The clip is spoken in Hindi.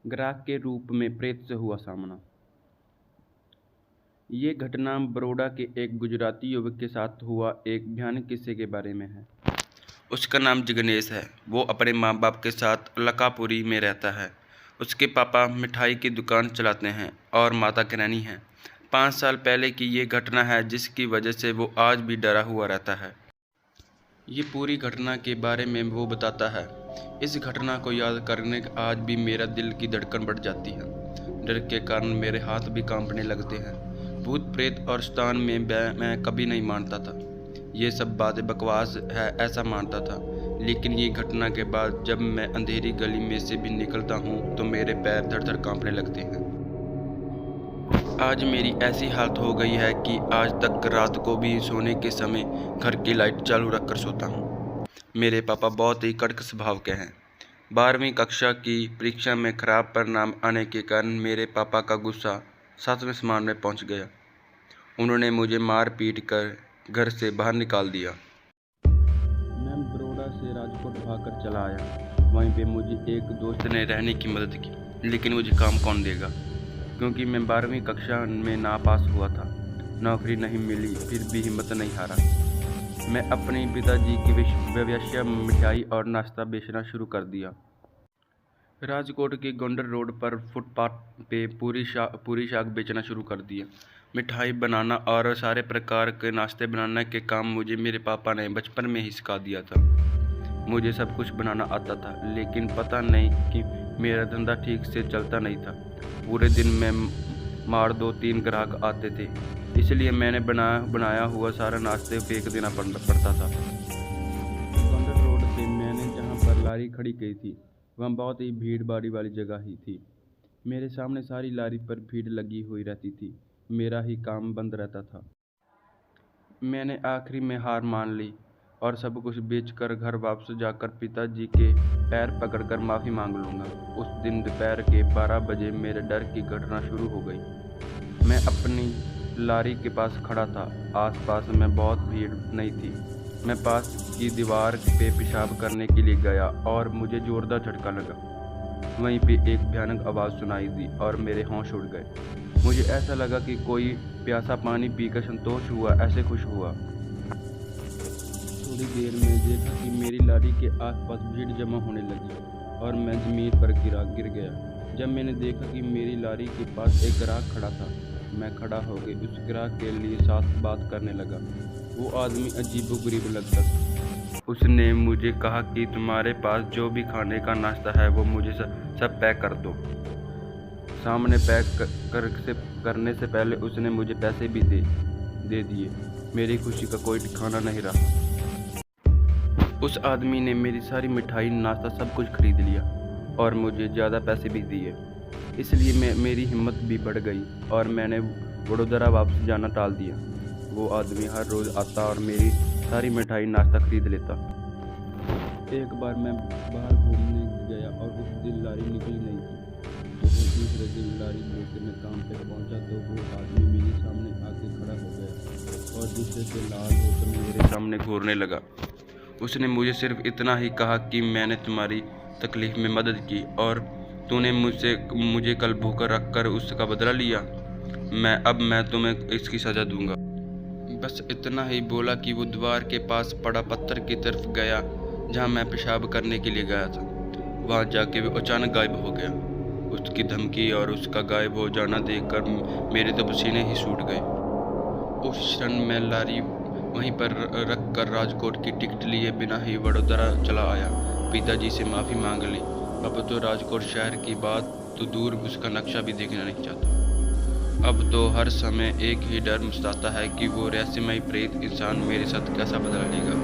ग्राहक के रूप में प्रेत से हुआ सामना। ये घटना बड़ौदा के एक गुजराती युवक के साथ हुआ एक भयानक किस्से के बारे में है। उसका नाम जिग्नेश है। वो अपने माँ बाप के साथ अलकापुरी में रहता है। उसके पापा मिठाई की दुकान चलाते हैं और माता किरानी हैं। 5 साल पहले की ये घटना है जिसकी वजह से वो आज भी डरा हुआ रहता है। ये पूरी घटना के बारे में वो बताता है। इस घटना को याद करने आज भी मेरा दिल की धड़कन बढ़ जाती है। डर के कारण मेरे हाथ भी कांपने लगते हैं। भूत प्रेत और शैतान में मैं कभी नहीं मानता था। ये सब बातें बकवास है ऐसा मानता था, लेकिन ये घटना के बाद जब मैं अंधेरी गली में से भी निकलता हूँ तो मेरे पैर धड़ धड़ कांपने लगते हैं। आज मेरी ऐसी हालत हो गई है कि आज तक रात को भी सोने के समय घर की लाइट चालू रखकर सोता हूँ। मेरे पापा बहुत ही कड़क स्वभाव के हैं। 12वीं कक्षा की परीक्षा में खराब परिणाम आने के कारण मेरे पापा का गुस्सा 7वें आसमान में पहुँच गया। उन्होंने मुझे मार पीट कर घर से बाहर निकाल दिया। मैं बड़ौदा से राजकोट भागकर चला आया। वहीं पे मुझे एक दोस्त ने रहने की मदद की, लेकिन मुझे काम कौन देगा, क्योंकि मैं 12वीं कक्षा में नापास हुआ था। नौकरी नहीं मिली, फिर भी हिम्मत नहीं हारा। मैं अपने पिताजी की व्यवसाय मिठाई और नाश्ता बेचना शुरू कर दिया। राजकोट के गोंडर रोड पर फुटपाथ पे पूरी शाक बेचना शुरू कर दिया। मिठाई बनाना और सारे प्रकार के नाश्ते बनाने के काम मुझे मेरे पापा ने बचपन में ही सिखा दिया था। मुझे सब कुछ बनाना आता था, लेकिन पता नहीं कि मेरा धंधा ठीक से चलता नहीं था। पूरे दिन में मार 2-3 ग्राहक आते थे, इसलिए मैंने बनाया हुआ सारा नाश्ते फेंक देना पड़ता था। गोंडर रोड पे मैंने जहाँ पर लारी खड़ी की थी वहाँ बहुत ही भीड़ भाड़ी वाली जगह ही थी। मेरे सामने सारी लारी पर भीड़ लगी हुई रहती थी। मेरा ही काम बंद रहता था। मैंने आखिरी में हार मान ली और सब कुछ बेचकर घर वापस जाकर पिताजी के पैर पकड़कर माफ़ी मांग लूँगा। उस दिन दोपहर के 12 बजे मेरे डर की घटना शुरू हो गई। मैं अपनी लारी के पास खड़ा था। आसपास में बहुत भीड़ नहीं थी। मैं पास की दीवार पे पेशाब करने के लिए गया और मुझे जोरदार झटका लगा। वहीं पे एक भयानक आवाज़ सुनाई दी और मेरे होश उड़ गए। मुझे ऐसा लगा कि कोई प्यासा पानी पीकर संतोष हुआ, ऐसे खुश हुआ। थोड़ी देर में देखा कि मेरी लारी के आसपास भीड़ जमा होने लगी और मैं ज़मीन पर गिर गया। जब मैंने देखा कि मेरी लारी के पास एक ग्राहक खड़ा था, मैं खड़ा हो गई उस ग्राहक के लिए साथ बात करने लगा। वो आदमी अजीबोगरीब लगता था। उसने मुझे कहा कि तुम्हारे पास जो भी खाने का नाश्ता है वो मुझे सब पैक कर दो। सामने करने से पहले उसने मुझे पैसे भी दे दिए। मेरी खुशी का कोई ठिकाना नहीं रहा। उस आदमी ने मेरी सारी मिठाई नाश्ता सब कुछ खरीद लिया और मुझे ज़्यादा पैसे भी दिए। इसलिए मेरी हिम्मत भी बढ़ गई और मैंने वडोदरा वापस जाना टाल दिया। वो आदमी हर रोज़ आता और मेरी सारी मिठाई नाश्ता खरीद लेता। एक बार मैं बाहर घूमने गया और उस दिन लारी निकली नहीं थी। तो दूसरे दिन लारी लेकर मैं काम पे पहुंचा तो वो आदमी मेरे सामने आके खड़ा हो गया और गुस्से से लाल होकर मेरे सामने घूरने लगा। उसने मुझे सिर्फ इतना ही कहा कि मैंने तुम्हारी तकलीफ में मदद की और तूने मुझे कल भूखा रखकर उसका बदला लिया। मैं तुम्हें इसकी सज़ा दूंगा। बस इतना ही बोला कि वो दीवार के पास पड़ा पत्थर की तरफ गया जहाँ मैं पेशाब करने के लिए गया था। वहाँ जाके वो अचानक गायब हो गया। उसकी धमकी और उसका गायब हो जाना देखकर मेरे तो पसीने ही छूट गए। उस क्षण मैं लारी वहीं पर रख कर राजकोट की टिकट लिए बिना ही वडोदरा चला आया। पिताजी से माफ़ी मांग ली। अब तो राजकोट शहर की बात तो दूर, उसका नक्शा भी देखना नहीं चाहता। अब तो हर समय एक ही डर सताता है कि वो रहस्यमय प्रेत इंसान मेरे साथ कैसा बदला लेगा।